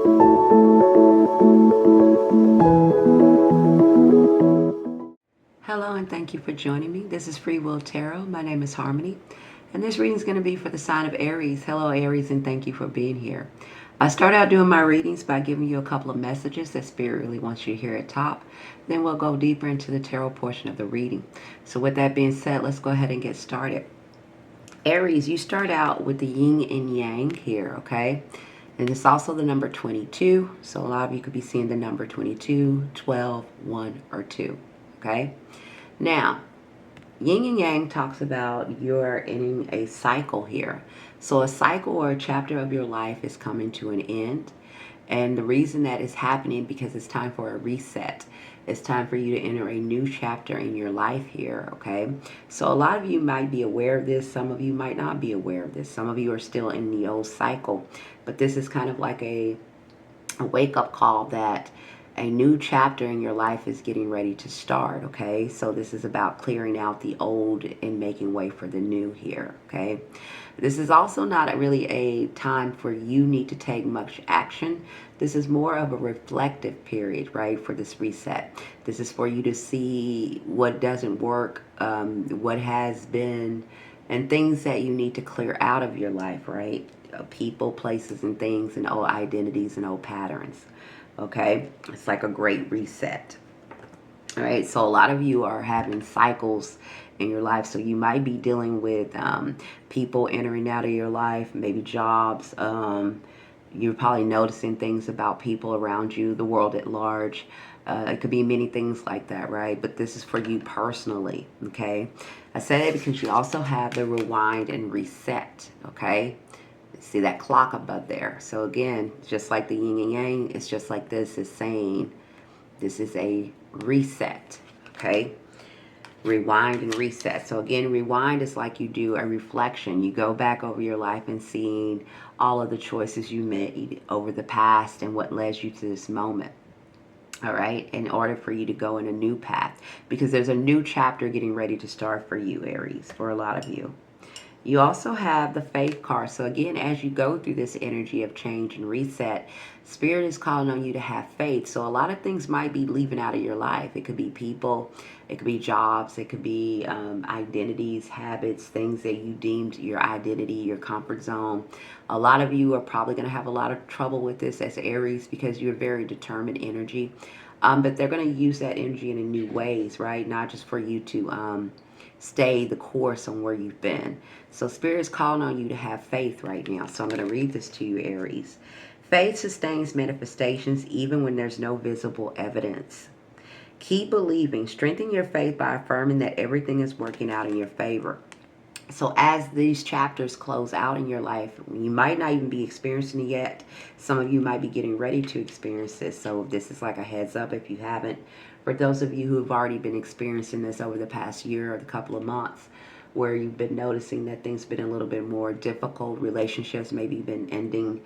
Hello and thank you for joining me. This is Freewill Tarot. My name is Harmony, and this reading is going to be for the sign of Aries. Hello Aries, and thank you for being here. I start out doing my readings by giving you a couple of messages that Spirit really wants you to hear at top. Then we'll go deeper into the tarot portion of the reading. So with that being said, let's go ahead and get started. Aries, you start out with the yin and yang here, okay? And it's also the number 22. So a lot of you could be seeing the number 22, 12, 1, or 2, okay? Now, yin and yang talks about you're in a cycle here. So a cycle or a chapter of your life is coming to an end. And the reason that is happening because it's time for a reset. It's time for you to enter a new chapter in your life here, okay? So a lot of you might be aware of this. Some of you might not be aware of this. Some of you are still in the old cycle. But this is kind of like a wake-up call that a new chapter in your life is getting ready to start, okay? So this is about clearing out the old and making way for the new here, okay? This is also not really a time for you need to take much action. This is more of a reflective period, right, for this reset. This is for you to see what doesn't work, what has been, and things that you need to clear out of your life, right? People, places, and things, and old identities and old patterns. Okay, it's like a great reset. All right, so a lot of you are having cycles in your life, so you might be dealing with people entering out of your life, maybe jobs. You're probably noticing things about people around you, the world at large. It could be many things like that, right? But this is for you personally, okay? I say that because you also have the rewind and reset, okay? See that clock above there. So again, just like the yin and yang, it's just like this is saying this is a reset, okay? Rewind and reset. So again, rewind is like you do a reflection. You go back over your life and seeing all of the choices you made over the past and what led you to this moment. All right, in order for you to go in a new path, because there's a new chapter getting ready to start for you, Aries, for a lot of you. You also have the faith card. So again, as you go through this energy of change and reset, Spirit is calling on you to have faith. So a lot of things might be leaving out of your life. It could be people, it could be jobs, it could be identities, habits, things that you deemed your identity, your comfort zone. A lot of you are probably going to have a lot of trouble with this as Aries because you're very determined energy. But they're going to use that energy in new ways, right? Not just for you to stay the course on where you've been. So Spirit is calling on you to have faith right now. So I'm going to read this to you, Aries. Faith sustains manifestations even when there's no visible evidence. Keep believing. Strengthen your faith by affirming that everything is working out in your favor. So as these chapters close out in your life, you might not even be experiencing it yet. Some of you might be getting ready to experience this. So this is like a heads up if you haven't. For those of you who have already been experiencing this over the past year or a couple of months, where you've been noticing that things have been a little bit more difficult, relationships maybe been ending,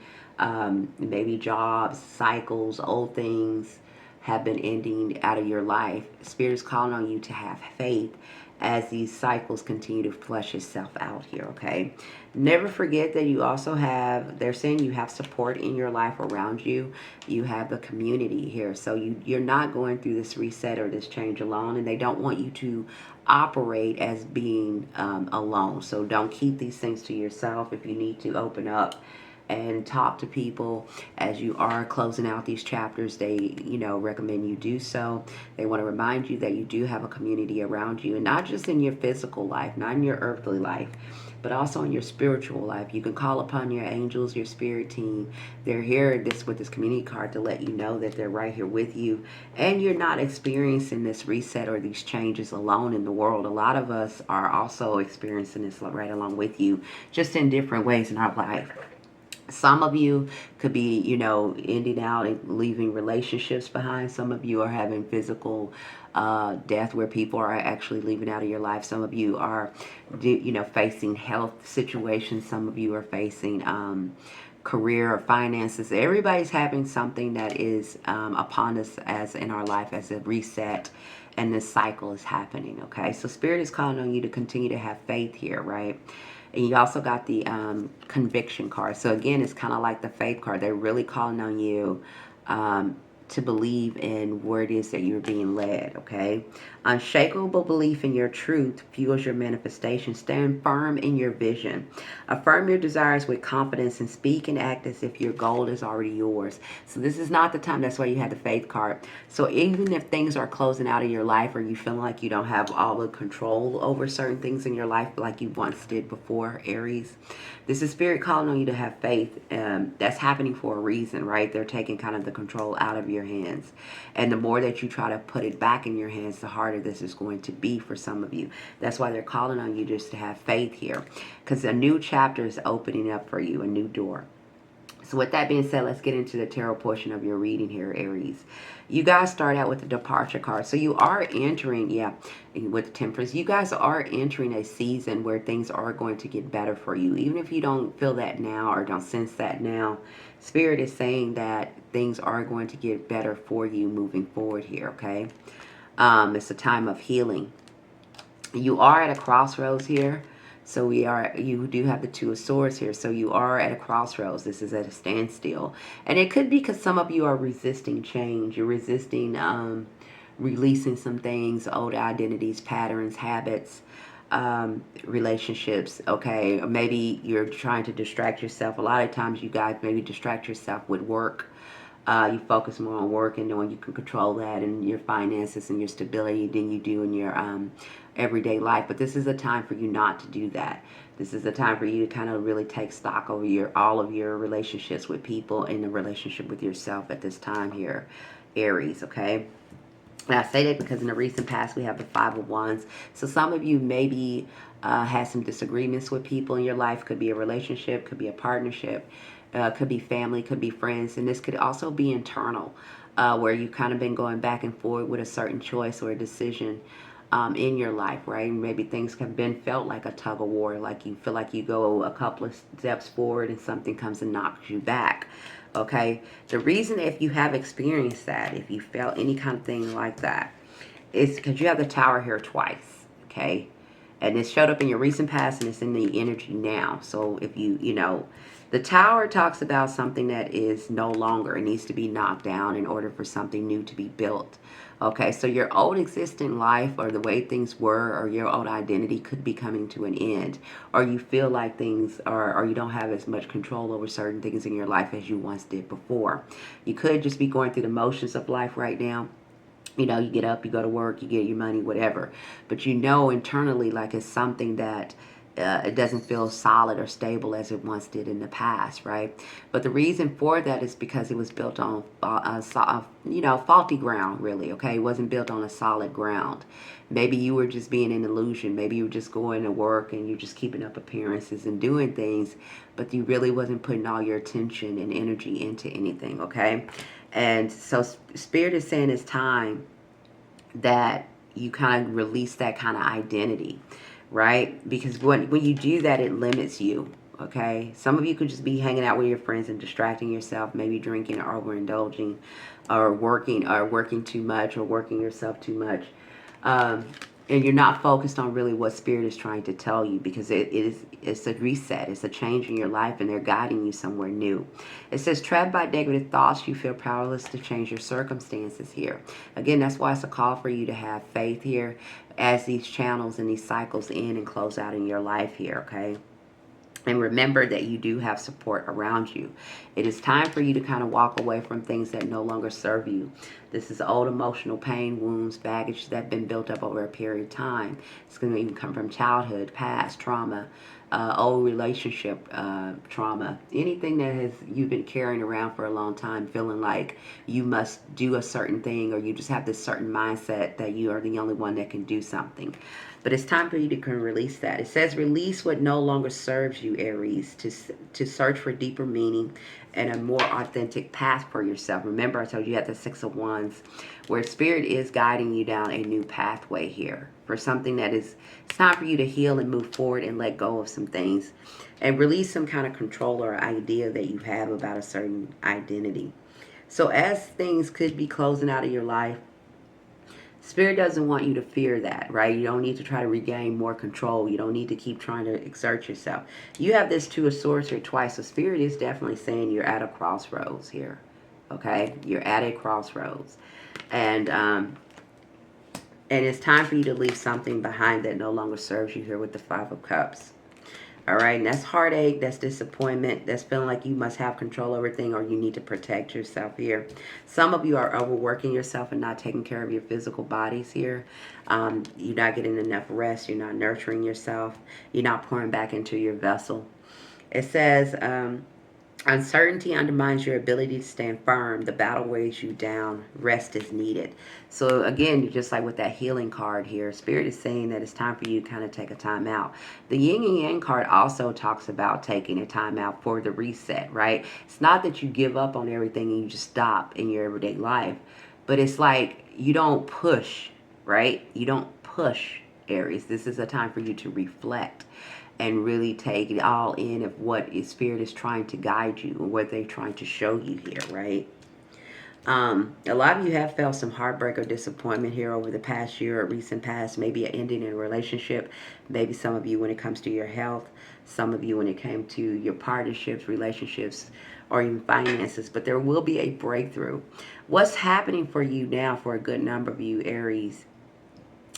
maybe jobs, cycles, old things have been ending out of your life. Spirit is calling on you to have faith as these cycles continue to flesh itself out here, okay? Never forget that you also have, they're saying you have support in your life around you. You have the community here. So you're not going through this reset or this change alone, and they don't want you to operate as being alone. So don't keep these things to yourself. If you need to open up and talk to people as you are closing out these chapters, they recommend you do so. They want to remind you that you do have a community around you, and not just in your physical life, not in your earthly life, but also in your spiritual life. You can call upon your angels, your spirit team. They're here with this community card to let you know that they're right here with you, and you're not experiencing this reset or these changes alone in the world. A lot of us are also experiencing this right along with you, just in different ways in our life. Some of you could be, ending out and leaving relationships behind. Some of you are having physical death where people are actually leaving out of your life. Some of you are, facing health situations. Some of you are facing career or finances. Everybody's having something that is upon us as in our life as a reset, and this cycle is happening, okay? So Spirit is calling on you to continue to have faith here, right? And you also got the conviction card. So again, it's kind of like the faith card. They're really calling on you to believe in where it is that you're being led, okay? Unshakable belief in your truth fuels your manifestation. Stand firm in your vision. Affirm your desires with confidence and speak and act as if your goal is already yours. So this is not the time. That's why you have the faith card. So even if things are closing out of your life or you feel like you don't have all the control over certain things in your life like you once did before, Aries, this is Spirit calling on you to have faith. That's happening for a reason, right? They're taking kind of the control out of your hands. And the more that you try to put it back in your hands, the harder this is going to be for some of you. That's why they're calling on you just to have faith here. Because a new chapter is opening up for you, a new door. So with that being said, let's get into the tarot portion of your reading here, Aries. You guys start out with the departure card. So you are entering, with Temperance, you guys are entering a season where things are going to get better for you. Even if you don't feel that now or don't sense that now, Spirit is saying that things are going to get better for you moving forward here, okay? It's a time of healing. You are at a crossroads here. So you do have the Two of Swords here. So you are at a crossroads. This is at a standstill. And it could be because some of you are resisting change. You're resisting releasing some things, old identities, patterns, habits, relationships, okay? Or maybe you're trying to distract yourself. A lot of times you guys maybe distract yourself with work. You focus more on work and knowing you can control that and your finances and your stability than you do in your everyday life. But this is a time for you not to do that. This is a time for you to kind of really take stock over all of your relationships with people and the relationship with yourself at this time here, Aries, okay? And I say that because in the recent past we have the Five of Wands. So some of you maybe had some disagreements with people in your life. Could be a relationship, could be a partnership, could be family, could be friends. And this could also be internal, where you've kind of been going back and forth with a certain choice or a decision in your life, right? Maybe things have been felt like a tug of war, like you feel like you go a couple of steps forward and something comes and knocks you back. Okay, the reason if you have experienced that, if you felt any kind of thing like that, is because you have the Tower here twice, okay? And it showed up in your recent past and it's in the energy now. So if the Tower talks about something that is no longer, it needs to be knocked down in order for something new to be built. Okay, so your old existing life or the way things were or your old identity could be coming to an end. Or you feel like things are, or you don't have as much control over certain things in your life as you once did before. You could just be going through the motions of life right now. You get up, you go to work, you get your money, whatever. But internally like it's something that it doesn't feel solid or stable as it once did in the past, right? But the reason for that is because it was built on faulty ground, really, okay? It wasn't built on a solid ground. Maybe you were just being an illusion. Maybe you were just going to work and you're just keeping up appearances and doing things, but you really wasn't putting all your attention and energy into anything, okay? And so Spirit is saying it's time that you kind of release that kind of identity, right? Because when you do that, it limits you, okay? Some of you could just be hanging out with your friends and distracting yourself, maybe drinking or overindulging or working too much or working yourself too much. And you're not focused on really what Spirit is trying to tell you, because it's a reset, it's a change in your life, and they're guiding you somewhere new. It says, trapped by negative thoughts, you feel powerless to change your circumstances here. Again, that's why it's a call for you to have faith here as these channels and these cycles end and close out in your life here, okay? And remember that you do have support around you. It is time for you to kind of walk away from things that no longer serve you. This is old emotional pain, wounds, baggage that have been built up over a period of time. It's going to even come from childhood, past trauma, old relationship trauma. Anything that you've been carrying around for a long time, feeling like you must do a certain thing, or you just have this certain mindset that you are the only one that can do something. But it's time for you to release that. It says, release what no longer serves you, Aries, to search for deeper meaning and a more authentic path for yourself. Remember, I told you at the Six of Wands, where Spirit is guiding you down a new pathway here for something that it's time for you to heal and move forward and let go of some things and release some kind of control or idea that you have about a certain identity. So as things could be closing out of your life, Spirit doesn't want you to fear that, right? You don't need to try to regain more control. You don't need to keep trying to exert yourself. You have this Two of Swords here twice. So Spirit is definitely saying you're at a crossroads here, okay? You're at a crossroads. And it's time for you to leave something behind that no longer serves you here with the Five of Cups. All right, and that's heartache, that's disappointment, that's feeling like you must have control over everything or you need to protect yourself here. Some of you are overworking yourself and not taking care of your physical bodies here. You're not getting enough rest. You're not nurturing yourself. You're not pouring back into your vessel. It says, uncertainty undermines your ability to stand firm. The battle weighs you down. Rest is needed. So again, just like with that healing card here, Spirit is saying that it's time for you to kind of take a time out. The yin and yang card also talks about taking a time out for the reset, right? It's not that you give up on everything and you just stop in your everyday life, but it's like you don't push, right? You don't push, Aries. This is a time for you to reflect and really take it all in of what Spirit is trying to guide you and what they're trying to show you here, right? A lot of you have felt some heartbreak or disappointment here over the past year or recent past, maybe an ending in a relationship, maybe some of you when it comes to your health, some of you when it came to your partnerships, relationships, or even finances, but there will be a breakthrough. What's happening for you now for a good number of you, Aries,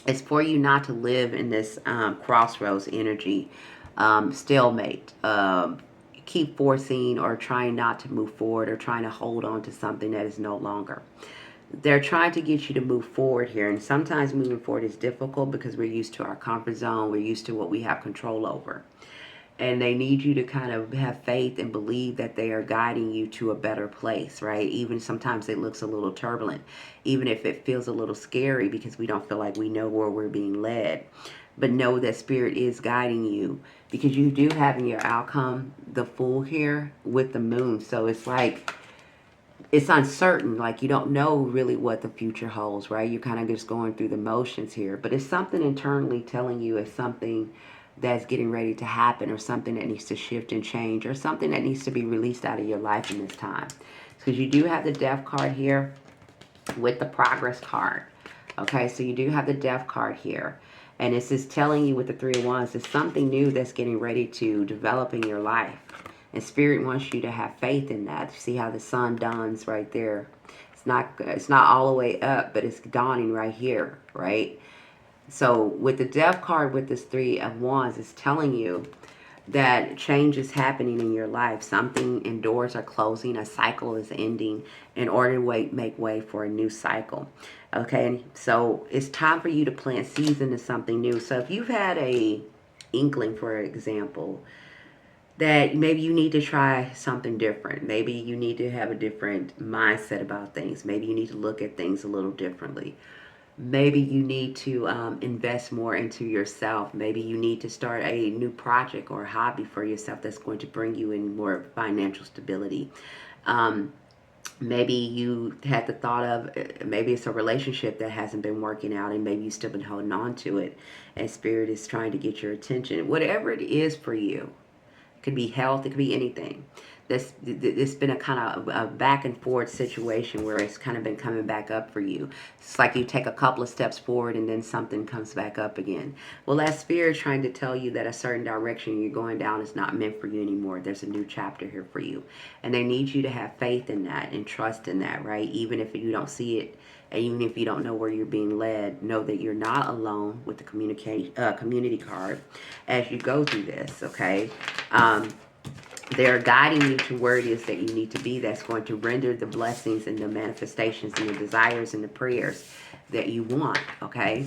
it's for you not to live in this crossroads energy, stalemate, keep forcing or trying not to move forward or trying to hold on to something that is no longer. They're trying to get you to move forward here. And sometimes moving forward is difficult because we're used to our comfort zone. We're used to what we have control over. And they need you to kind of have faith and believe that they are guiding you to a better place, right? Even sometimes it looks a little turbulent, even if it feels a little scary because we don't feel like we know where we're being led. But know that Spirit is guiding you because you do have in your outcome the Fool here with the Moon. So it's like, it's uncertain, like you don't know really what the future holds, right? You're kind of just going through the motions here. But it's something internally telling you it's something that's getting ready to happen or something that needs to shift and change or something that needs to be released out of your life in this time. Because you do have the Death card here with the Progress card. Okay, so you do have the Death card here. And this is telling you with the Three of Wands, it's something new that's getting ready to develop in your life. And Spirit wants you to have faith in that. See how the sun dawns right there. It's not all the way up, but it's dawning right here, right? So with the Death card with this Three of Wands, it's telling you that change is happening in your life. Something and doors are closing. A cycle is ending in order to make way for a new cycle. Okay, so it's time for you to plant seeds into something new. So if you've had a inkling, for example, that maybe you need to try something different. Maybe you need to have a different mindset about things. Maybe you need to look at things a little differently. Maybe you need to invest more into yourself. Maybe you need to start a new project or a hobby for yourself that's going to bring you in more financial stability. Maybe you had the thought of, maybe it's a relationship that hasn't been working out and maybe you've still been holding on to it and Spirit is trying to get your attention. Whatever it is for you, it could be health, it could be anything. It's been a kind of a back and forth situation where it's kind of been coming back up for you. It's like you take a couple of steps forward and then something comes back up again. Well, that Spirit is trying to tell you that a certain direction you're going down is not meant for you anymore. There's a new chapter here for you. And they need you to have faith in that and trust in that, right? Even if you don't see it, and even if you don't know where you're being led, know that you're not alone with the community card as you go through this, okay? They're guiding you to where it is that you need to be that's going to render the blessings and the manifestations and the desires and the prayers that you want, okay?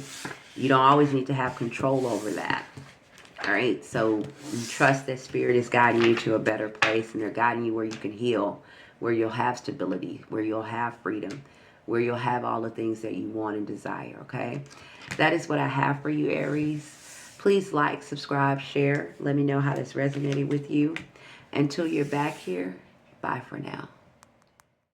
You don't always need to have control over that, all right? So you trust that Spirit is guiding you to a better place and they're guiding you where you can heal, where you'll have stability, where you'll have freedom, where you'll have all the things that you want and desire, okay? That is what I have for you, Aries. Please like, subscribe, share. Let me know how this resonated with you. Until you're back here, bye for now.